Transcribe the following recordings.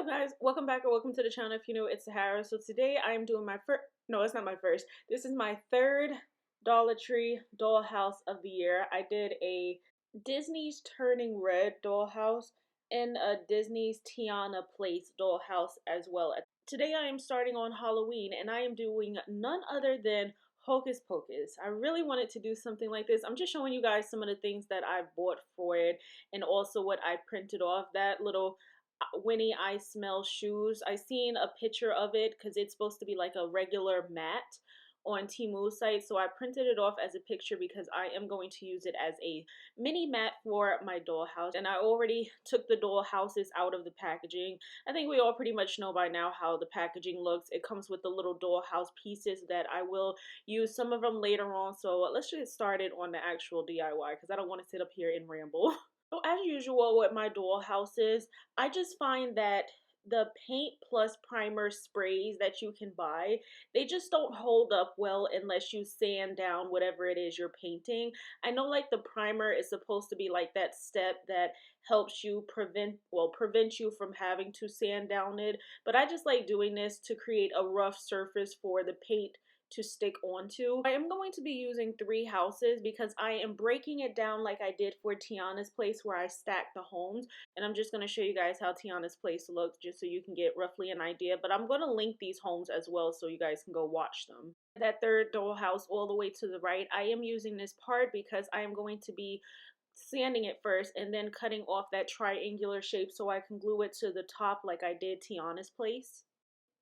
Guys, welcome back or welcome to the channel. If you know, it's Sahara. So today I am doing my first, no, it's not my first. This is my third Dollar Tree Dollhouse of the year. I did a Disney's Turning Red Dollhouse and a Disney's Tiana Place Dollhouse as well. Today I am starting on Halloween and I am doing none other than Hocus Pocus. I really wanted to do something like this. I'm just showing you guys some of the things that I bought for it and also what I printed off. That little Winnie I Smell shoes. I seen a picture of it because it's supposed to be like a regular mat on Temu's site, so I printed it off as a picture because I am going to use it as a mini mat for my dollhouse. And I already took the dollhouses out of the packaging. I think we all pretty much know by now how the packaging looks. It comes with the little dollhouse pieces that I will use some of them later on. So let's get started on the actual DIY because I don't want to sit up here and ramble. So as usual with my dollhouses, I just find that the paint plus primer sprays that you can buy, they just don't hold up well unless you sand down whatever it is you're painting. I know like the primer is supposed to be like that step that helps you prevent you from having to sand down it, but I just like doing this to create a rough surface for the paint to stick onto. I am going to be using 3 houses because I am breaking it down like I did for Tiana's Place where I stacked the homes, and I'm just going to show you guys how Tiana's Place looks just so you can get roughly an idea, but I'm going to link these homes as well so you guys can go watch them. That third dollhouse all the way to the right, I am using this part because I am going to be sanding it first and then cutting off that triangular shape so I can glue it to the top like I did Tiana's Place.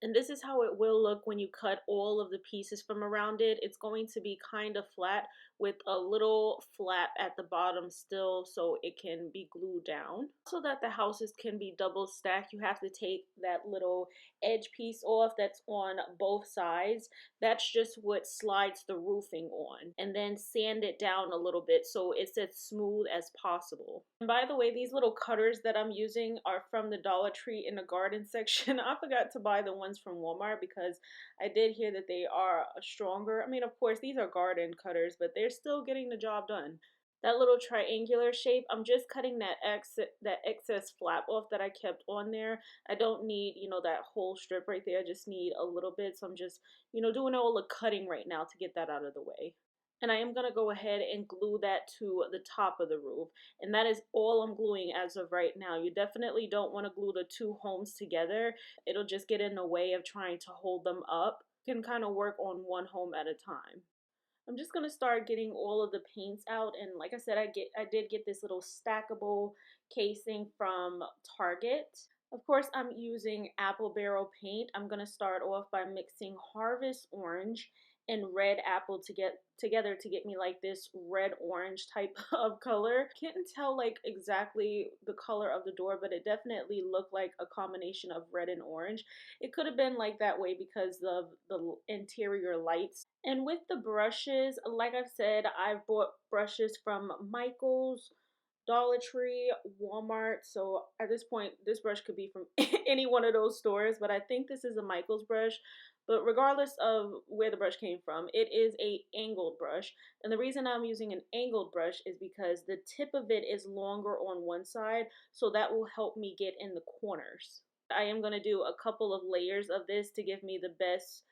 And this is how it will look when you cut all of the pieces from around it. It's going to be kind of flat with a little flap at the bottom still so it can be glued down. So that the houses can be double stacked, you have to take that little edge piece off that's on both sides. That's just what slides the roofing on. And then sand it down a little bit so it's as smooth as possible. And by the way, these little cutters that I'm using are from the Dollar Tree in the garden section. I forgot to buy the ones from Walmart because I did hear that they are stronger. I mean, of course, these are garden cutters, but they're still getting the job done. That little triangular shape, I'm just cutting that excess flap off that I kept on there. I don't need, that whole strip right there. I just need a little bit. So I'm just, doing all the cutting right now to get that out of the way. And I am going to go ahead and glue that to the top of the roof. And that is all I'm gluing as of right now. You definitely don't want to glue the 2 homes together. It'll just get in the way of trying to hold them up. You can kind of work on 1 home at a time. I'm just going to start getting all of the paints out. And like I said, I did get this little stackable casing from Target. Of course, I'm using apple barrel paint. I'm going to start off by mixing Harvest Orange and red apple together to get me like this red orange type of color. Can't tell like exactly the color of the door, but it definitely looked like a combination of red and orange. It could have been like that way because of the interior lights. And with the brushes, like I've said, I've bought brushes from Michael's, Dollar Tree, Walmart. So at this point, this brush could be from any one of those stores, but I think this is a Michael's brush. But regardless of where the brush came from, it is a angled brush. And the reason I'm using an angled brush is because the tip of it is longer on one side, so that will help me get in the corners. I am going to do a couple of layers of this to give me the best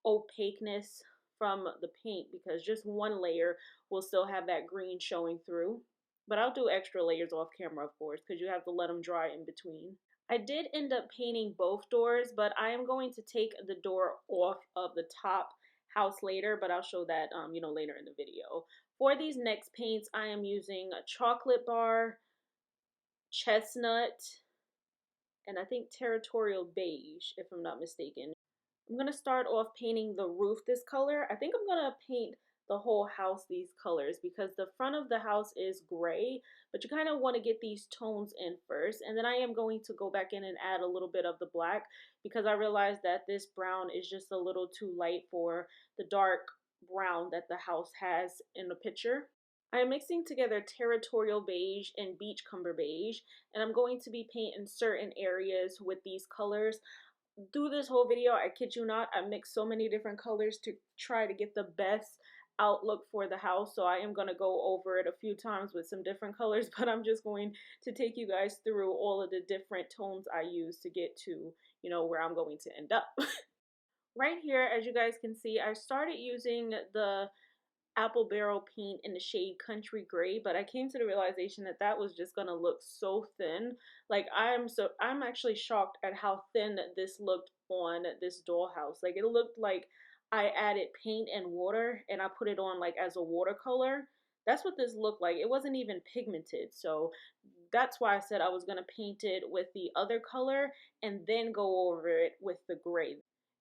opaqueness from the paint, because just one layer will still have that green showing through. But I'll do extra layers off camera, of course, because you have to let them dry in between. I did end up painting both doors, but I am going to take the door off of the top house later, but I'll show that, later in the video. For these next paints, I am using a chocolate bar, chestnut, and I think territorial beige, if I'm not mistaken. I'm going to start off painting the roof this color. I think I'm going to paint the whole house these colors because the front of the house is gray, but you kind of want to get these tones in first. And then I am going to go back in and add a little bit of the black because I realized that this brown is just a little too light for the dark brown that the house has in the picture. I am mixing together territorial beige and beachcomber beige, and I'm going to be painting certain areas with these colors. Through this whole video, I kid you not, I mixed so many different colors to try to get the best outlook for the house, so I am going to go over it a few times with some different colors, but I'm just going to take you guys through all of the different tones I use to get to, you know, where I'm going to end up. Right here, as you guys can see, I started using the apple barrel paint in the shade country gray, but I came to the realization that that was just gonna look so thin. Like I'm actually shocked at how thin this looked on this dollhouse. Like it looked like I added paint and water and I put it on like as a watercolor. That's what this looked like. It wasn't even pigmented. So that's why I said I was gonna paint it with the other color and then go over it with the gray.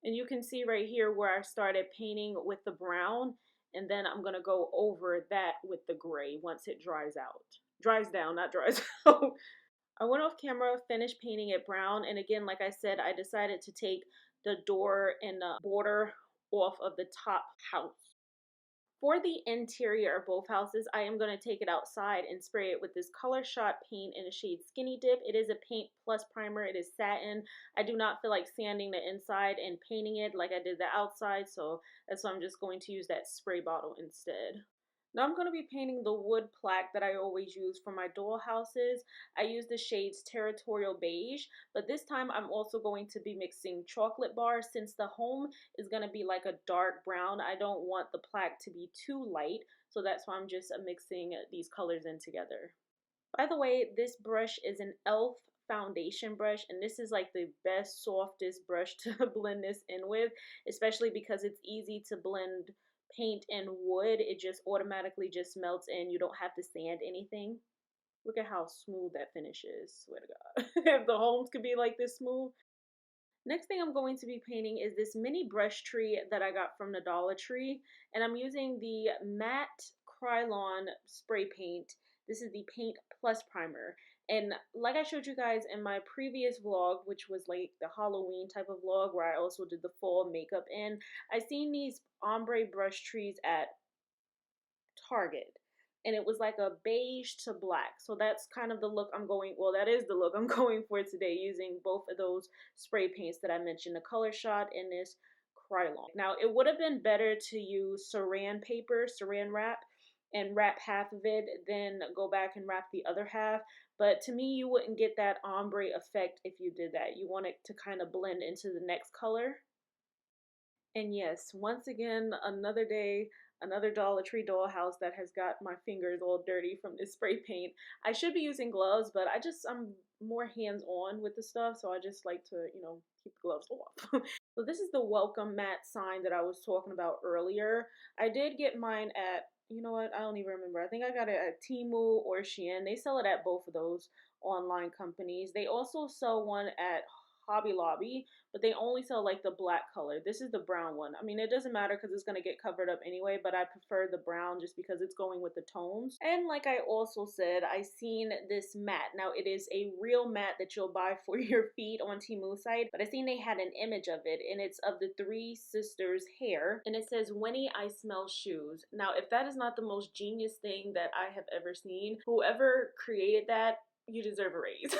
And you can see right here where I started painting with the brown, and then I'm gonna go over that with the gray once it dries out. Dries down, not dries out. I went off camera, finished painting it brown, and again, like I said, I decided to take the door and the border off of the top house. For the interior of both houses, I am going to take it outside and spray it with this Color Shot paint in the shade Skinny Dip. It is a paint plus primer. It is satin. I do not feel like sanding the inside and painting it like I did the outside, so that's why I'm just going to use that spray bottle instead. Now I'm going to be painting the wood plaque that I always use for my doll houses. I use the shades Territorial Beige, but this time I'm also going to be mixing chocolate bars since the home is going to be like a dark brown. I don't want the plaque to be too light, so that's why I'm just mixing these colors in together. By the way, this brush is an e.l.f. foundation brush, and this is like the best, softest brush to blend this in with, especially because it's easy to blend paint and wood. It just automatically just melts in. You don't have to sand anything. Look at how smooth that finish is. Swear to God. If the homes could be like this smooth. Next thing I'm going to be painting is this mini brush tree that I got from the Dollar Tree, and I'm using the matte Krylon spray paint. This is the Paint Plus Primer. And like I showed you guys in my previous vlog, which was like the Halloween type of vlog where I also did the fall makeup in, I seen these ombre brush trees at Target. And it was like a beige to black. So that's kind of the look I'm going, well, that is the look I'm going for today, using both of those spray paints that I mentioned, the Color Shot and this Krylon. Now, it would have been better to use saran paper, saran wrap, and wrap half of it, then go back and wrap the other half. But to me, you wouldn't get that ombre effect if you did that. You want it to kind of blend into the next color. And yes, once again, another day, another Dollar Tree dollhouse that has got my fingers all dirty from this spray paint. I should be using gloves, but I'm more hands-on with the stuff, so I just like to, you know, keep the gloves off. So this is the welcome mat sign that I was talking about earlier. I did get mine at, you know what, I don't even remember. I think I got it at Temu or Shein. They sell it at both of those online companies. They also sell one at Hobby Lobby, but they only sell like the black color. This is the brown one. I mean, it doesn't matter because it's going to get covered up anyway, but I prefer the brown just because it's going with the tones. And like I also said, I seen this mat. Now, it is a real mat that you'll buy for your feet on Temu site, but I seen they had an image of it, and it's of the three sisters' hair, and it says, "Winnie, I smell shoes." Now, if that is not the most genius thing that I have ever seen, whoever created that, you deserve a raise.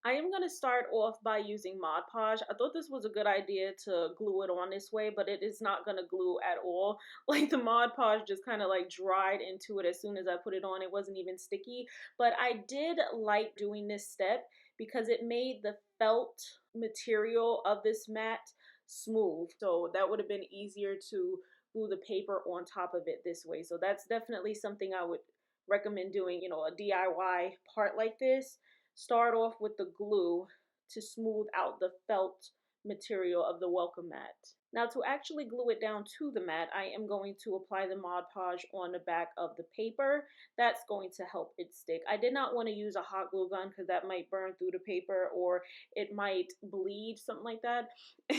I am going to start off by using Mod Podge. I thought this was a good idea to glue it on this way, but it is not going to glue at all. Like the Mod Podge just kind of like dried into it as soon as I put it on. It wasn't even sticky, but I did like doing this step because it made the felt material of this mat smooth. So that would have been easier to glue the paper on top of it this way. So that's definitely something I would recommend doing, you know, a DIY part like this. Start off with the glue to smooth out the felt material of the welcome mat. Now, to actually glue it down to the mat, I am going to apply the Mod Podge on the back of the paper. That's going to help it stick. I did not want to use a hot glue gun because that might burn through the paper or it might bleed, something like that.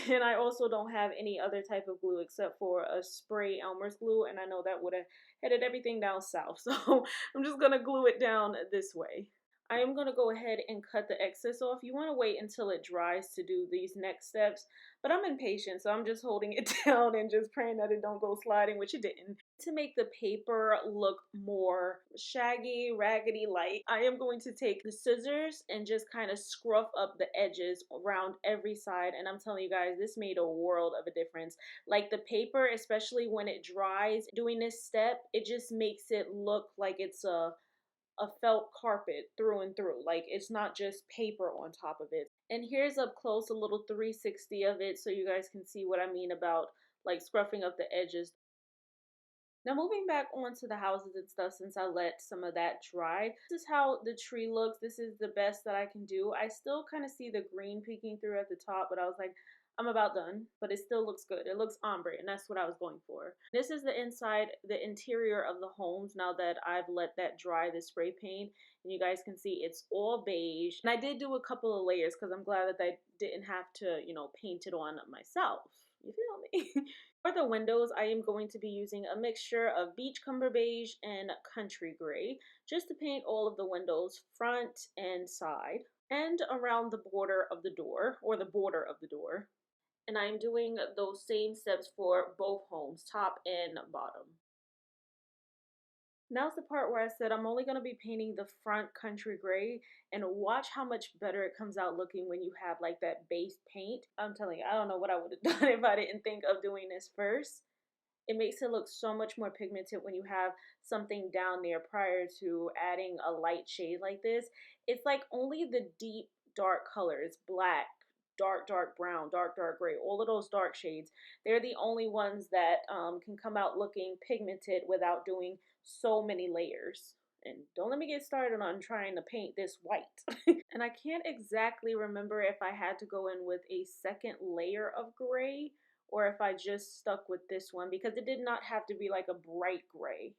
And I also don't have any other type of glue except for a spray Elmer's glue, and I know that would have headed everything down south. So I'm just going to glue it down this way. I am going to go ahead and cut the excess off. You want to wait until it dries to do these next steps, but I'm impatient, so I'm just holding it down and just praying that it don't go sliding, which it didn't. To make the paper look more shaggy, raggedy light, I am going to take the scissors and just kind of scruff up the edges around every side, and I'm telling you guys, this made a world of a difference. Like the paper, especially when it dries, doing this step, it just makes it look like it's a felt carpet through and through. Like it's not just paper on top of it. And here's up close a little 360 of it so you guys can see what I mean about like scruffing up the edges. Now moving back onto the houses and stuff, since I let some of that dry, this is how the tree looks. This is the best that I can do. I still kind of see the green peeking through at the top, but I was like, I'm about done, but it still looks good. It looks ombre, and that's what I was going for. This is the inside, the interior of the homes now that I've let that dry, the spray paint, and you guys can see it's all beige. And I did do a couple of layers because I'm glad that I didn't have to, paint it on myself. You feel me? For the windows, I am going to be using a mixture of beachcomber beige and country gray just to paint all of the windows front and side and around the border of the door or the border of the door. And I'm doing those same steps for both homes, top and bottom. Now's the part where I said I'm only going to be painting the front country gray, and watch how much better it comes out looking when you have like that base paint. I'm telling you, I don't know what I would have done if I didn't think of doing this first. It makes it look so much more pigmented when you have something down there prior to adding a light shade like this. It's like only the deep dark colors, black, dark brown, dark gray, all of those dark shades, they're the only ones that can come out looking pigmented without doing so many layers. And don't let me get started on trying to paint this white. And I can't exactly remember if I had to go in with a second layer of gray or if I just stuck with this one because it did not have to be like a bright gray.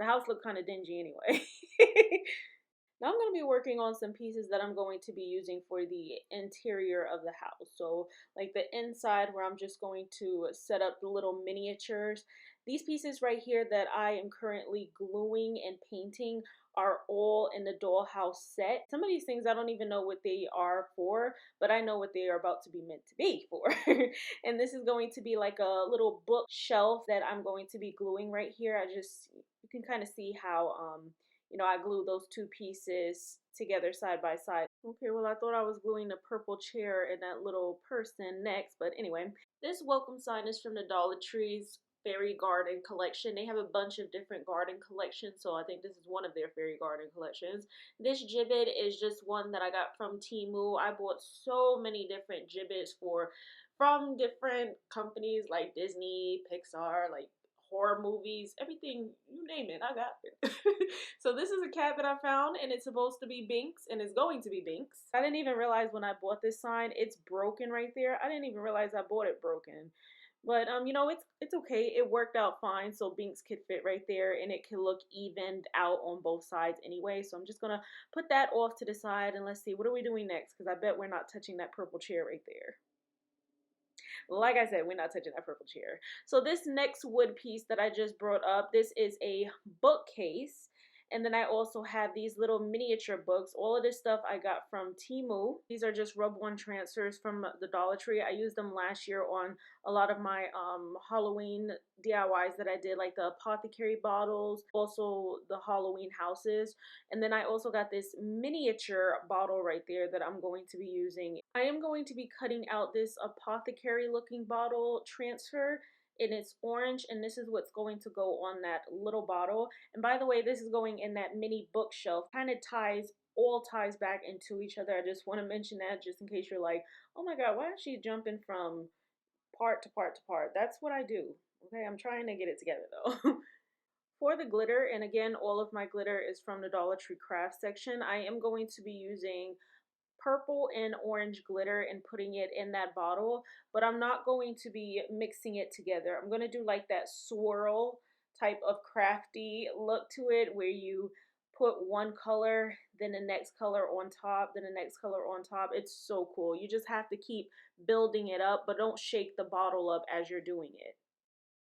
The house looked kind of dingy anyway. Now I'm going to be working on some pieces that I'm going to be using for the interior of the house. So like the inside where I'm just going to set up the little miniatures. These pieces right here that I am currently gluing and painting are all in the Dollhouse set. Some of these things I don't even know what they are for, but I know what they are about to be meant to be for. And this is going to be like a little bookshelf that I'm going to be gluing right here. You can kind of see how I glued those two pieces together side by side. Okay, well, I thought I was gluing the purple chair and that little person next, but anyway. This welcome sign is from the Dollar Tree's Fairy Garden collection. They have a bunch of different garden collections, so I think this is one of their fairy garden collections. This Jibbit is just one that I got from Temu. I bought so many different Jibbits from different companies like Disney, Pixar, like horror movies, everything, you name it, I got it. So this is a cat that I found, and it's supposed to be Binks, and it's going to be Binks. I didn't even realize when I bought this sign, it's broken right there. I didn't even realize I bought it broken. But it's okay. It worked out fine. So Binks could fit right there, and it can look evened out on both sides anyway. So I'm just gonna put that off to the side, and let's see, what are we doing next? Because I bet we're not touching that purple chair right there. Like I said, we're not touching that purple chair. So this next wood piece that I just brought up, this is a bookcase. And then I also have these little miniature books. All of this stuff I got from Temu. These are just rub-on transfers from the Dollar Tree. I used them last year on a lot of my Halloween DIYs that I did, like the apothecary bottles, also the Halloween houses. And then I also got this miniature bottle right there that I'm going to be using. I am going to be cutting out this apothecary looking bottle transfer, and it's orange, and this is what's going to go on that little bottle. And by the way, this is going in that mini bookshelf. Kind of all ties back into each other. I just want to mention that just in case you're like, oh my god, why is she jumping from part to part to part? That's what I do. Okay, I'm trying to get it together though. For the glitter, and again, all of my glitter is from the Dollar Tree craft section, I am going to be using purple and orange glitter and putting it in that bottle, but I'm not going to be mixing it together. I'm going to do like that swirl type of crafty look to it where you put one color, then the next color on top, then the next color on top. It's so cool. You just have to keep building it up, but don't shake the bottle up as you're doing it.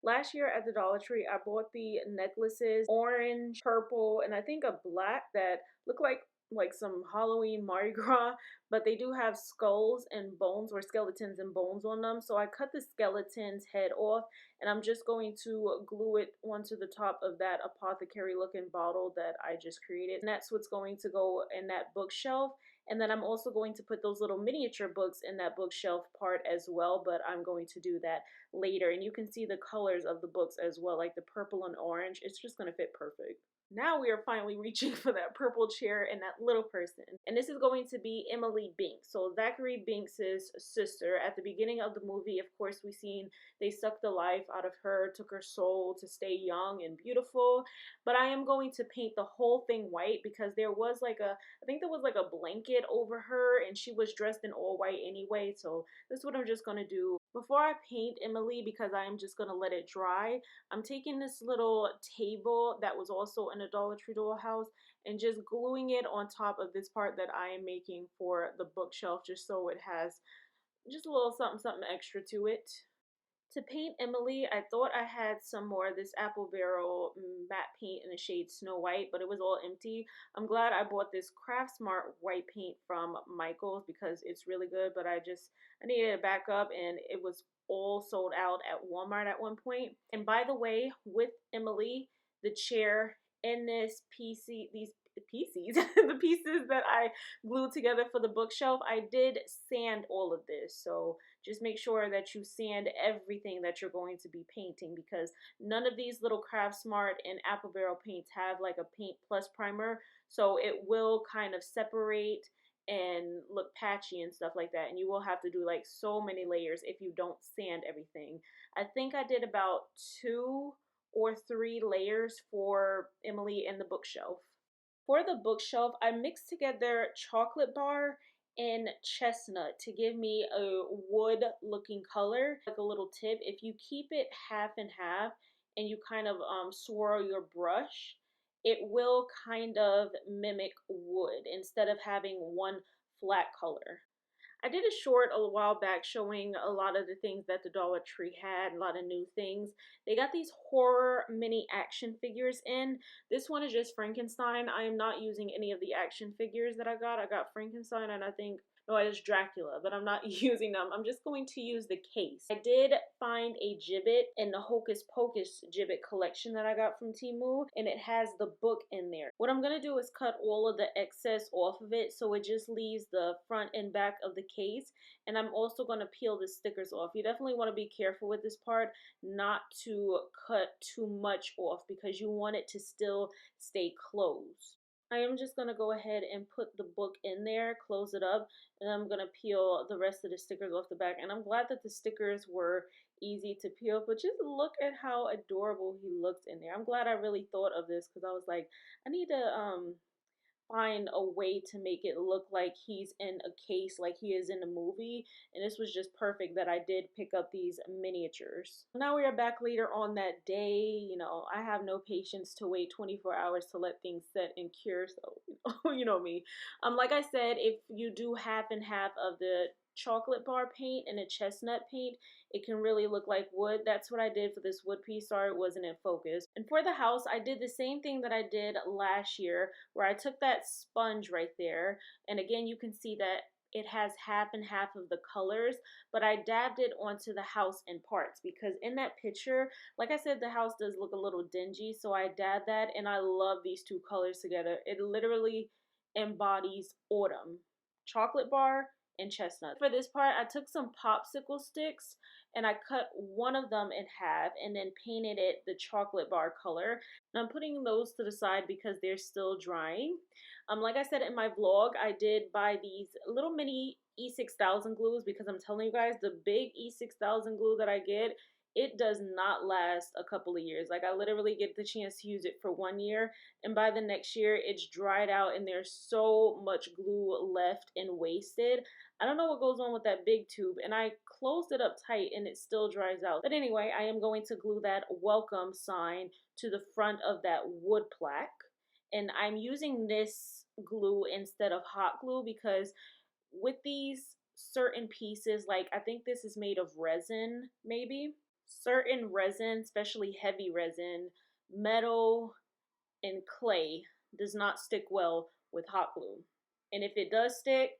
Last year at the Dollar Tree, I bought the necklaces, orange, purple, and I think a black that look like like some Halloween Mardi Gras, but they do have skulls and bones, or skeletons and bones on them. So I cut the skeleton's head off, and I'm just going to glue it onto the top of that apothecary looking bottle that I just created. And that's what's going to go in that bookshelf. And then I'm also going to put those little miniature books in that bookshelf part as well, but I'm going to do that later. And you can see the colors of the books as well, like the purple and orange. It's just going to fit perfect. Now we are finally reaching for that purple chair and that little person. And this is going to be Emily Binks. So Zachary Binks's sister. At the beginning of the movie, of course, we seen they sucked the life out of her, took her soul to stay young and beautiful. But I am going to paint the whole thing white because there was like I think there was like a blanket over her and she was dressed in all white anyway. So this is what I'm just going to do. Before I paint Emily, because I am just going to let it dry, I'm taking this little table that was also in a Dollar Tree dollhouse and just gluing it on top of this part that I am making for the bookshelf, just so it has just a little something extra to it. To paint Emily, I thought I had some more of this Apple Barrel matte paint in the shade Snow White, but it was all empty. I'm glad I bought this Craft Smart white paint from Michael's because it's really good, but I needed a backup and it was all sold out at Walmart at one point. And by the way, with Emily, the chair and this these pieces, the pieces that I glued together for the bookshelf, I did sand all of this. So just make sure that you sand everything that you're going to be painting, because none of these little Craft Smart and Apple Barrel paints have like a paint plus primer, so it will kind of separate and look patchy and stuff like that, and you will have to do like so many layers if you don't sand everything. I think I did about 2 or 3 layers for Emily and the bookshelf. For the bookshelf, I mixed together chocolate bar and chestnut to give me a wood looking color. Like a little tip, if you keep it half and half and you kind of swirl your brush, it will kind of mimic wood instead of having one flat color. I did a short a while back showing a lot of the things that the Dollar Tree had, a lot of new things. They got these horror mini action figures in. This one is just Frankenstein. I am not using any of the action figures that I got. I got Frankenstein and I think, no, it's Dracula, but I'm not using them. I'm just going to use the case. I did find a Jibbit in the Hocus Pocus Jibbit collection that I got from Temu, and it has the book in there. What I'm gonna do is cut all of the excess off of it so it just leaves the front and back of the case, and I'm also gonna peel the stickers off. You definitely want to be careful with this part not to cut too much off because you want it to still stay closed. I am just going to go ahead and put the book in there, close it up, and I'm going to peel the rest of the stickers off the back. And I'm glad that the stickers were easy to peel, but just look at how adorable he looks in there. I'm glad I really thought of this because I was like, I need to find a way to make it look like he's in a case like he is in the movie, and this was just perfect that I did pick up these miniatures. Now we are back later on that day. You know, I have no patience to wait 24 hours to let things set and cure, so you know me. Like I said, if you do half and half of the chocolate bar paint and a chestnut paint, it can really look like wood. That's what I did for this wood piece. Sorry it wasn't in focus. And for the house, I did the same thing that I did last year, where I took that sponge right there, and again you can see that it has half and half of the colors, but I dabbed it onto the house in parts because in that picture, like I said, the house does look a little dingy, so I dabbed that, and I love these two colors together. It literally embodies autumn. Chocolate bar and chestnut. For this part, I took some popsicle sticks and I cut one of them in half and then painted it the chocolate bar color. And I'm putting those to the side because they're still drying. Like I said in my vlog, I did buy these little mini E6000 glues because I'm telling you guys, the big E6000 glue that I get, it does not last a couple of years. Like I literally get the chance to use it for 1 year, and by the next year it's dried out and there's so much glue left and wasted. I don't know what goes on with that big tube, and I closed it up tight and it still dries out. But anyway, I am going to glue that welcome sign to the front of that wood plaque, and I'm using this glue instead of hot glue because with these certain pieces, like I think this is made of resin, maybe certain resin, especially heavy resin, metal and clay, does not stick well with hot glue. And if it does stick,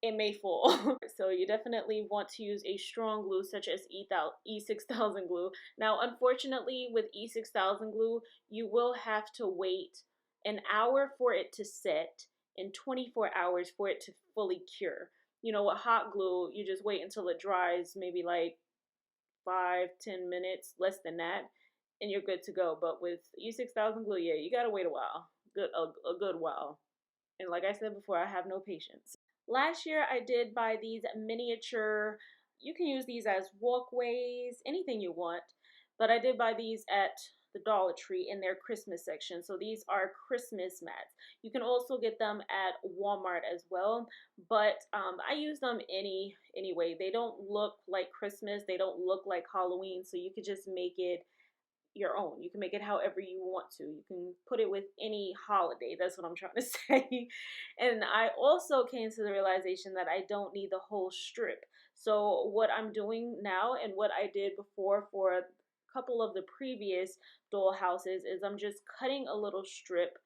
it may fall. So you definitely want to use a strong glue such as E6000 glue. Now, unfortunately, with E6000 glue, you will have to wait an hour for it to set and 24 hours for it to fully cure. You know, with hot glue, you just wait until it dries, maybe like 5-10 minutes, less than that, and you're good to go. But with E6000 glue, yeah, you gotta wait a while, a good while. And like I said before, I have no patience. Last year, I did buy these miniature, you can use these as walkways, anything you want, but I did buy these at the Dollar Tree in their Christmas section. So these are Christmas mats. You can also get them at Walmart as well, but I use them anyway. They don't look like Christmas, they don't look like Halloween, so you could just make it your own. You can make it however you want to. You can put it with any holiday. That's what I'm trying to say. And I also came to the realization that I don't need the whole strip. So what I'm doing now and what I did before for a couple of the previous doll houses is I'm just cutting a little strip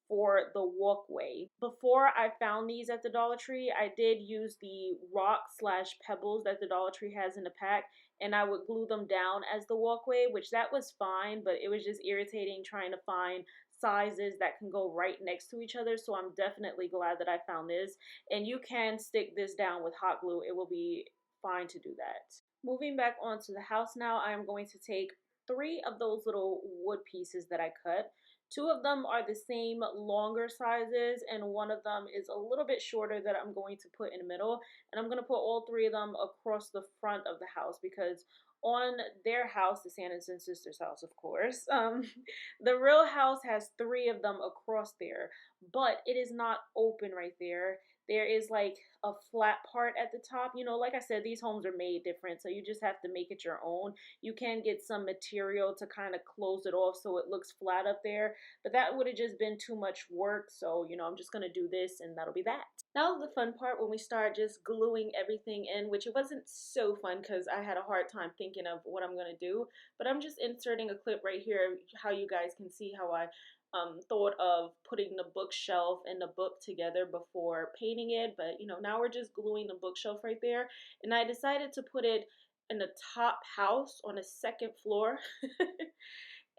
for the walkway. Before I found these at the Dollar Tree, I did use the rock slash pebbles that the Dollar Tree has in the pack, and I would glue them down as the walkway, which that was fine, but it was just irritating trying to find sizes that can go right next to each other. So I'm definitely glad that I found this. And you can stick this down with hot glue. It will be fine to do that. Moving back onto the house now, I am going to take 3 of those little wood pieces that I cut. 2 of them are the same longer sizes, and 1 of them is a little bit shorter that I'm going to put in the middle. And I'm going to put all 3 of them across the front of the house, because on their house, the Sanderson sisters' house, of course, the real house has 3 of them across there, but it is not open right there. There is like a flat part at the top. You know, like I said, these homes are made different, so you just have to make it your own. You can get some material to kind of close it off so it looks flat up there, but that would have just been too much work. So, you know, I'm just gonna do this and that'll be that. Now the fun part, when we start just gluing everything in, which it wasn't so fun because I had a hard time thinking of what I'm gonna do, but I'm just inserting a clip right here how you guys can see how I thought of putting the bookshelf and the book together before painting it. But you know, now we're just gluing the bookshelf right there, and I decided to put it in the top house on the second floor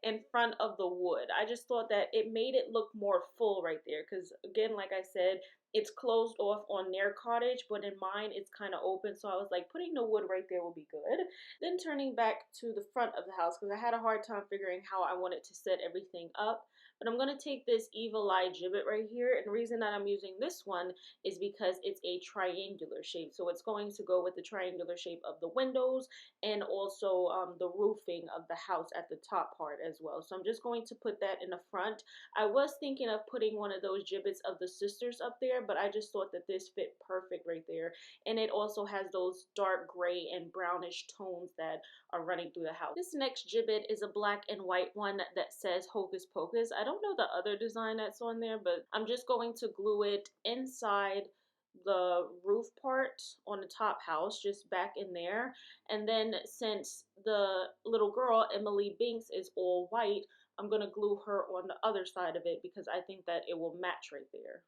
in front of the wood. I just thought that it made it look more full right there, because again, like I said, it's closed off on their cottage, but in mine it's kind of open, so I was like, putting the wood right there will be good. Then turning back to the front of the house, because I had a hard time figuring how I wanted to set everything up. But I'm going to take this Evil Eye Jibbit right here, and the reason that I'm using this one is because it's a triangular shape, so it's going to go with the triangular shape of the windows and also the roofing of the house at the top part as well. So I'm just going to put that in the front. I was thinking of putting one of those Jibbits of the sisters up there, but I just thought that this fit perfect right there. And it also has those dark gray and brownish tones that are running through the house. This next Jibbit is a black and white one that says Hocus Pocus. I don't know the other design that's on there, but I'm just going to glue it inside the roof part on the top house, just back in there. And then since the little girl, Emily Binks, is all white, I'm going to glue her on the other side of it because I think that it will match right there.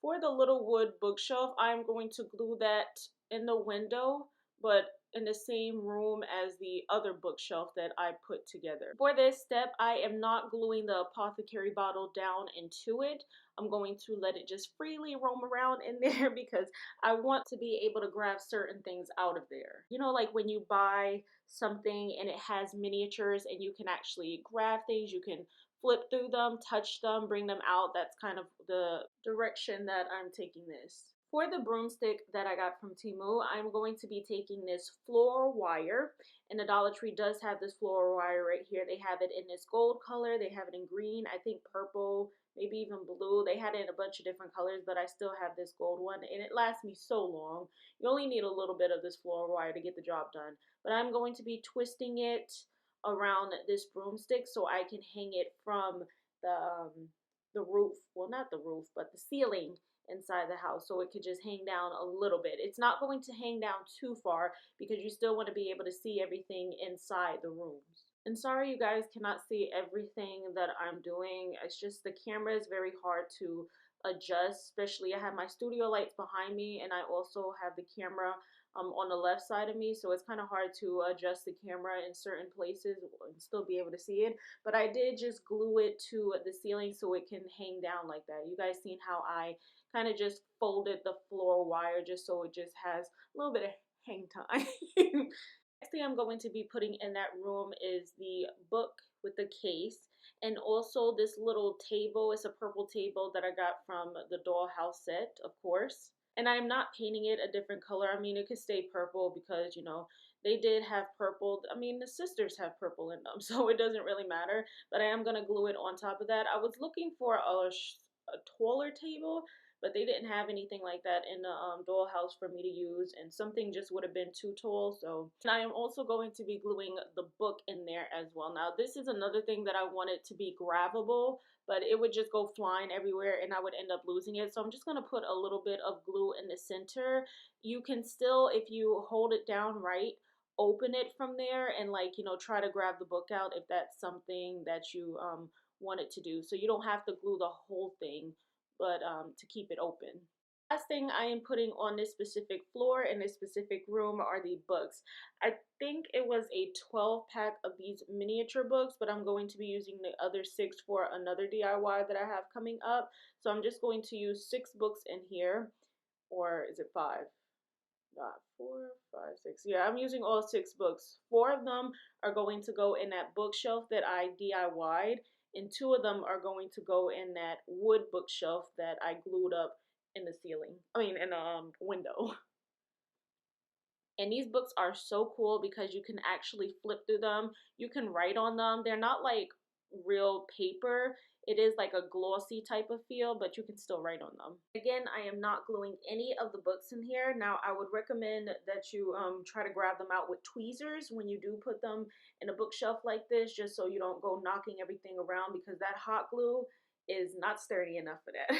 For the little wood bookshelf, I'm going to glue that in the window, but in the same room as the other bookshelf that I put together. For this step, I am not gluing the apothecary bottle down into it. I'm going to let it just freely roam around in there because I want to be able to grab certain things out of there. You know, like when you buy something and it has miniatures and you can actually grab things, you can flip through them, touch them, bring them out. That's kind of the direction that I'm taking this. For the broomstick that I got from Temu, I'm going to be taking this floor wire, and the Dollar Tree does have this floor wire right here. They have it in this gold color, they have it in green, I think purple, maybe even blue. They had it in a bunch of different colors, but I still have this gold one, and it lasts me so long. You only need a little bit of this floor wire to get the job done. But I'm going to be twisting it around this broomstick so I can hang it from the roof, well, not the roof, but the ceiling inside the house, so it could just hang down a little bit. It's not going to hang down too far because you still want to be able to see everything inside the rooms. And sorry you guys cannot see everything that I'm doing. It's just the camera is very hard to adjust, especially I have my studio lights behind me and I also have the camera on the left side of me, so it's kind of hard to adjust the camera in certain places and still be able to see it. But I did just glue it to the ceiling so it can hang down like that. You guys seen how I kind of just folded the floor wire just so it just has a little bit of hang time. Next thing I'm going to be putting in that room is the book with the case, and also this little table. It's a purple table that I got from the Dollhouse set, of course. And I'm not painting it a different color. I mean, it could stay purple because, you know, they did have purple. I mean, the sisters have purple in them, so it doesn't really matter. But I am going to glue it on top of that. I was looking for a taller table, but they didn't have anything like that in the Dollhouse for me to use, and something just would have been too tall. So, and I am also going to be gluing the book in there as well. Now, this is another thing that I wanted to be grabbable, but it would just go flying everywhere and I would end up losing it. So I'm just going to put a little bit of glue in the center. You can still, if you hold it down right, open it from there and, like, you know, try to grab the book out if that's something that you wanted to do. So you don't have to glue the whole thing, but to keep it open. Last thing I am putting on this specific floor in this specific room are the books. I think it was a 12 pack of these miniature books, but I'm going to be using the other 6 for another DIY that I have coming up. So I'm just going to use 6 books in here, or is it 5? Not 4, 5, 6. Yeah, I'm using all 6 books. 4 of them are going to go in that bookshelf that I DIY'd, and 2 of them are going to go in that wood bookshelf that I glued up in the ceiling. I mean, in the window. And these books are so cool because you can actually flip through them. You can write on them. They're not like real paper. It is like a glossy type of feel, but you can still write on them. Again, I am not gluing any of the books in here. Now, I would recommend that you try to grab them out with tweezers when you do put them in a bookshelf like this, just so you don't go knocking everything around, because that hot glue is not sturdy enough for that.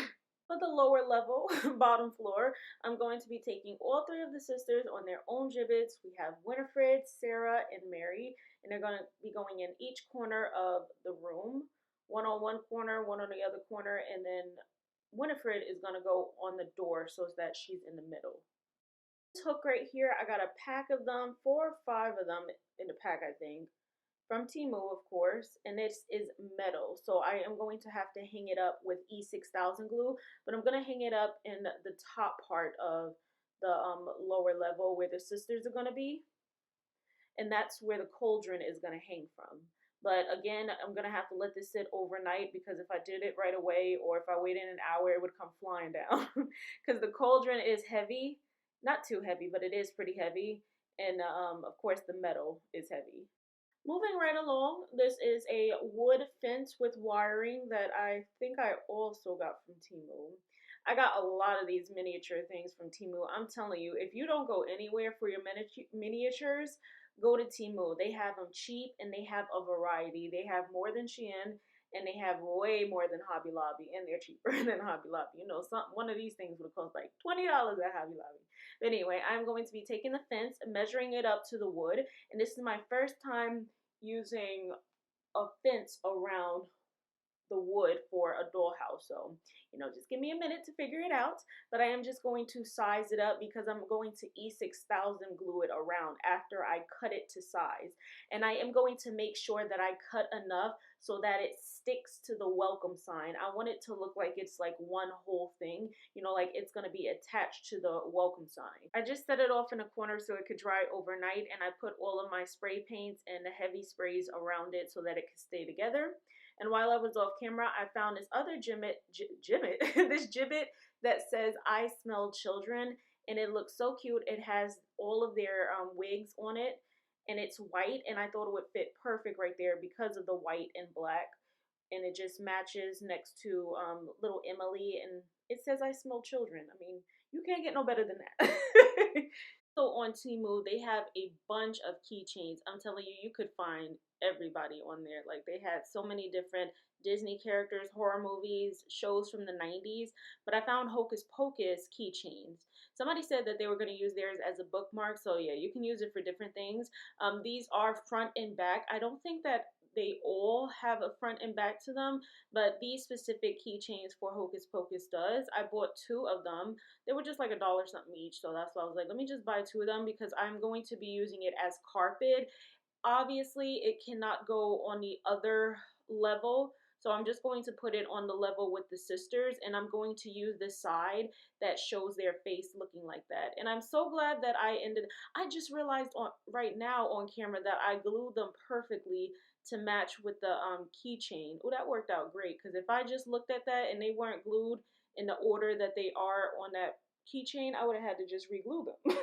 For the lower level, bottom floor, I'm going to be taking all 3 of the sisters on their own Jibbitz. We have Winifred, Sarah, and Mary, and they're going to be going in each corner of the room. One on one corner, one on the other corner, and then Winifred is going to go on the door so that she's in the middle. This hook right here, I got a pack of them, 4 or 5 of them in the pack, I think, from Temu, of course, and this is metal, so I am going to have to hang it up with E6000 glue, but I'm going to hang it up in the top part of the lower level where the sisters are going to be, and that's where the cauldron is going to hang from. But again, I'm going to have to let this sit overnight, because if I did it right away or if I waited an hour, it would come flying down. Because the cauldron is heavy. Not too heavy, but it is pretty heavy. And of course, the metal is heavy. Moving right along, this is a wood fence with wiring that I think I also got from Temu. I got a lot of these miniature things from Temu. I'm telling you, if you don't go anywhere for your miniatures, go to Temu. They have them cheap and they have a variety. They have more than Shein and they have way more than Hobby Lobby, and they're cheaper than Hobby Lobby. You know, one of these things would cost like $20 at Hobby Lobby. But anyway, I'm going to be taking the fence and measuring it up to the wood, and this is my first time using a fence around the wood for a dollhouse. So, you know, just give me a minute to figure it out. But I am just going to size it up because I'm going to E6000 glue it around after I cut it to size. And I am going to make sure that I cut enough so that it sticks to the welcome sign. I want it to look like it's like one whole thing, you know, like it's going to be attached to the welcome sign. I just set it off in a corner so it could dry overnight, and I put all of my spray paints and the heavy sprays around it so that it could stay together. And while I was off camera, I found this other this Jibbit that says "I smell children," and it looks so cute. It has all of their wigs on it, and it's white, and I thought it would fit perfect right there because of the white and black, and it just matches next to little Emily, and it says "I smell children." I mean, you can't get no better than that. So on Temu, they have a bunch of keychains. I'm telling you, you could find everybody on there. Like, they had so many different Disney characters, horror movies, shows from the 90s. But I found Hocus Pocus keychains. Somebody said that they were going to use theirs as a bookmark. So yeah, you can use it for different things. These are front and back. I don't think that they all have a front and back to them, but these specific keychains for Hocus Pocus does. I bought two of them. They were just like $1 something each, so that's why I was like, let me just buy two of them because I'm going to be using it as carpet. Obviously, it cannot go on the other level, so I'm just going to put it on the level with the sisters, and I'm going to use the side that shows their face looking like that. And I'm so glad that I just realized right now on camera that I glued them perfectly to match with the keychain. Oh, that worked out great, because if I just looked at that and they weren't glued in the order that they are on that keychain, I would have had to just re-glue them.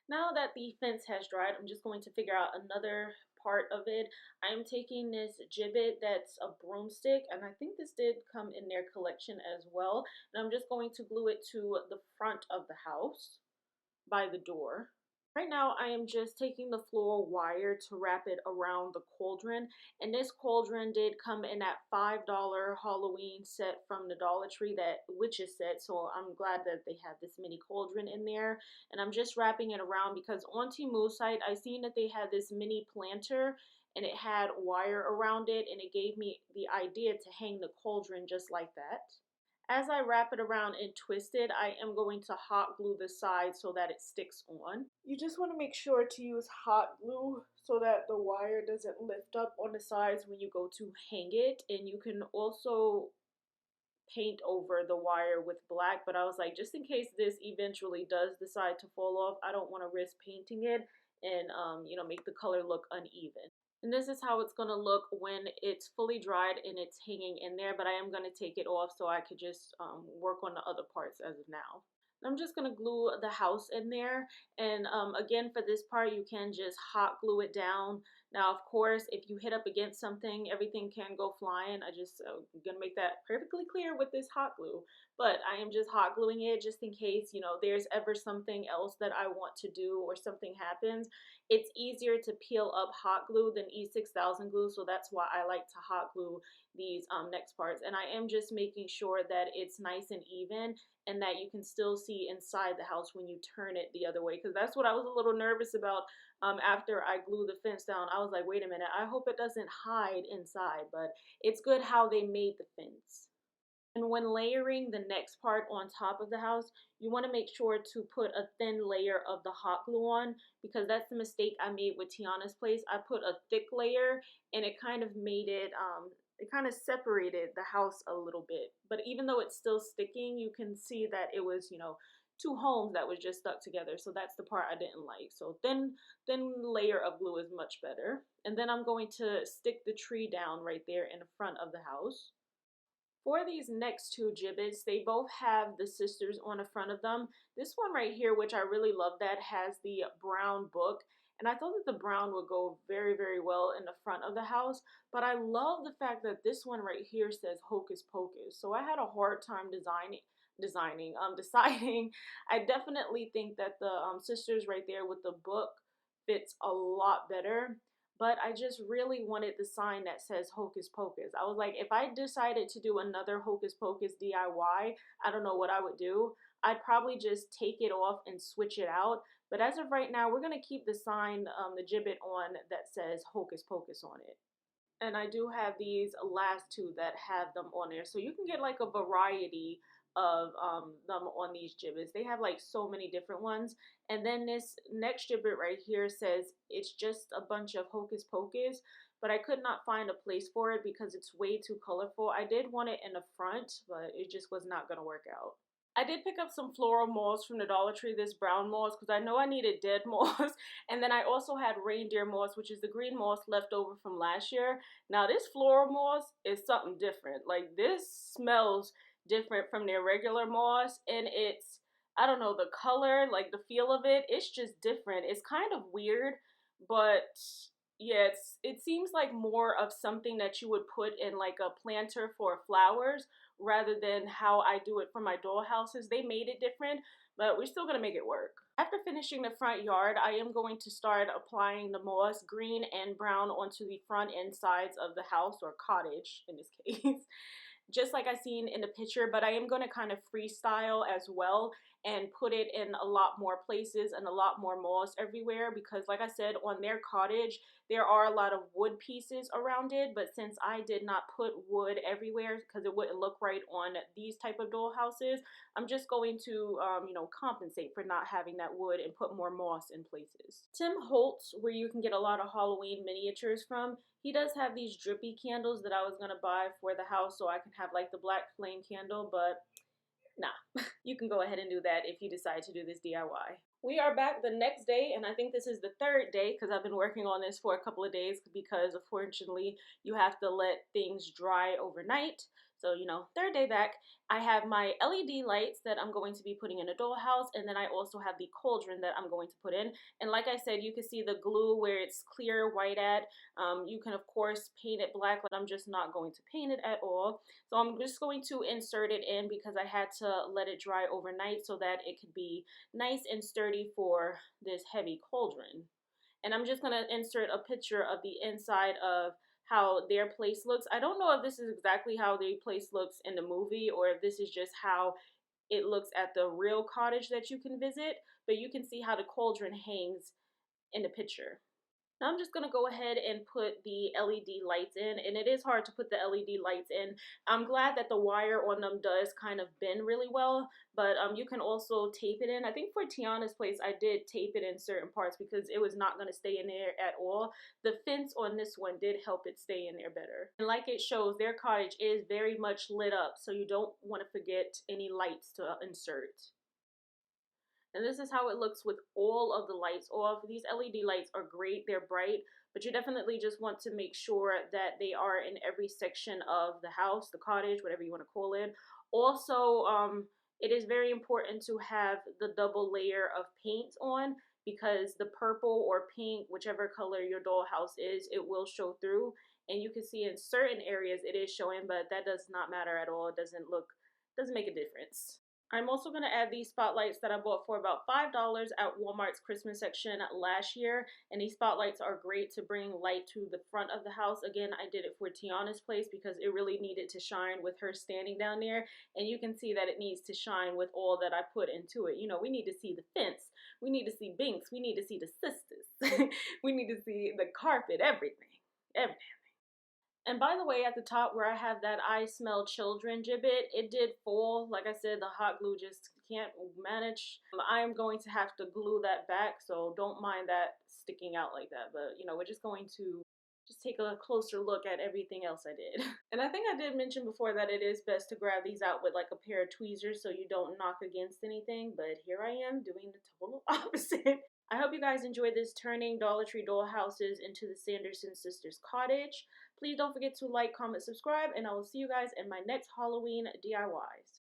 Now that the fence has dried, I'm just going to figure out another part of it. I am taking this Jibbit that's a broomstick, and I think this did come in their collection as well. And I'm just going to glue it to the front of the house by the door. Right now, I am just taking the floor wire to wrap it around the cauldron. And this cauldron did come in that $5 Halloween set from the Dollar Tree, that witches set. So I'm glad that they have this mini cauldron in there. And I'm just wrapping it around because on Temu's site, I seen that they had this mini planter and it had wire around it. And it gave me the idea to hang the cauldron just like that. As I wrap it around and twist it, I am going to hot glue the sides so that it sticks on. You just want to make sure to use hot glue so that the wire doesn't lift up on the sides when you go to hang it. And you can also paint over the wire with black, but I was like, just in case this eventually does decide to fall off, I don't want to risk painting it and make the color look uneven. And this is how it's going to look when it's fully dried and it's hanging in there, but I am going to take it off so I could just work on the other parts as of now. I'm just going to glue the house in there, and again, for this part, you can just hot glue it down. Now, of course, if you hit up against something, everything can go flying. I just going to make that perfectly clear with this hot glue, but I am just hot gluing it just in case, there's ever something else that I want to do or something happens. It's easier to peel up hot glue than E6000 glue, so that's why I like to hot glue these next parts. And I am just making sure that it's nice and even and that you can still see inside the house when you turn it the other way, because that's what I was a little nervous about after I glued the fence down. I was like, wait a minute, I hope it doesn't hide inside, but it's good how they made the fence. And when layering the next part on top of the house, you want to make sure to put a thin layer of the hot glue on, because that's the mistake I made with Tiana's place. I put a thick layer and it kind of made it, it kind of separated the house a little bit. But even though it's still sticking, you can see that it was, two homes that was just stuck together. So that's the part I didn't like. So thin layer of glue is much better. And then I'm going to stick the tree down right there in the front of the house. For these next two Jibbitz, they both have the sisters on the front of them. This one right here, which I really love, that has the brown book. And I thought that the brown would go very, very well in the front of the house. But I love the fact that this one right here says Hocus Pocus. So I had a hard time deciding. I definitely think that the sisters right there with the book fits a lot better. But I just really wanted the sign that says Hocus Pocus. I was like, if I decided to do another Hocus Pocus DIY, I don't know what I would do. I'd probably just take it off and switch it out. But as of right now, we're going to keep the sign, the Jibbit on that says Hocus Pocus on it. And I do have these last two that have them on there. So you can get like a variety of them on these Jibbits. They have like so many different ones. And then this next Jibbit right here says it's just a bunch of Hocus Pocus, but I could not find a place for it because it's way too colorful. I did want it in the front, but it just was not going to work out. I did pick up some floral moss from the Dollar Tree, this brown moss, because I know I needed dead moss. And then I also had reindeer moss, which is the green moss left over from last year. Now this floral moss is something different. Like, this smells different from their regular moss, and it's, I don't know, the color, like the feel of it, it's just different. It's kind of weird, but yeah, it seems like more of something that you would put in like a planter for flowers rather than how I do it for my dollhouses. They made it different, but we're still gonna make it work. After finishing the front yard, I am going to start applying the moss, green and brown, onto the front and sides of the house, or cottage in this case. Just like I seen in the picture, but I am going to kind of freestyle as well and put it in a lot more places and a lot more moss everywhere, because like I said, on their cottage there are a lot of wood pieces around it, but since I did not put wood everywhere because it wouldn't look right on these type of doll houses, I'm just going to compensate for not having that wood and put more moss in places. Tim Holtz, where you can get a lot of Halloween miniatures from, he does have these drippy candles that I was gonna buy for the house so I can have like the black flame candle, but nah, you can go ahead and do that if you decide to do this DIY. We are back the next day, and I think this is the third day because I've been working on this for a couple of days because unfortunately you have to let things dry overnight. So, third day back. I have my LED lights that I'm going to be putting in a dollhouse, and then I also have the cauldron that I'm going to put in. And like I said, you can see the glue where it's clear white at. You can, of course, paint it black, but I'm just not going to paint it at all. So I'm just going to insert it in because I had to let it dry overnight so that it could be nice and sturdy for this heavy cauldron. And I'm just going to insert a picture of the inside of how their place looks. I don't know if this is exactly how their place looks in the movie or if this is just how it looks at the real cottage that you can visit, but you can see how the cauldron hangs in the picture. Now I'm just going to go ahead and put the LED lights in, and it is hard to put the LED lights in. I'm glad that the wire on them does kind of bend really well, but you can also tape it in. I think for Tiana's place, I did tape it in certain parts because it was not going to stay in there at all. The fence on this one did help it stay in there better. And like it shows, their cottage is very much lit up, so you don't want to forget any lights to insert. And this is how it looks with all of the lights off. These LED lights are great, they're bright, but you definitely just want to make sure that they are in every section of the house, the cottage, whatever you want to call it. Also, it is very important to have the double layer of paint on, because the purple or pink, whichever color your dollhouse is, it will show through. And you can see in certain areas it is showing, but that does not matter at all. It doesn't make a difference. I'm also going to add these spotlights that I bought for about $5 at Walmart's Christmas section last year. And these spotlights are great to bring light to the front of the house. Again, I did it for Tiana's place because it really needed to shine with her standing down there. And you can see that it needs to shine with all that I put into it. We need to see the fence. We need to see Binks. We need to see the sisters. We need to see the carpet, everything. Everything. And by the way, at the top where I have that I smell children Jibbit, it did fall. Like I said, the hot glue just can't manage. I am going to have to glue that back, so don't mind that sticking out like that. But, we're just going to just take a closer look at everything else I did. And I think I did mention before that it is best to grab these out with like a pair of tweezers so you don't knock against anything. But here I am doing the total opposite. I hope you guys enjoyed this turning Dollar Tree dollhouses into the Sanderson sisters cottage. Please don't forget to like, comment, subscribe, and I will see you guys in my next Halloween DIYs.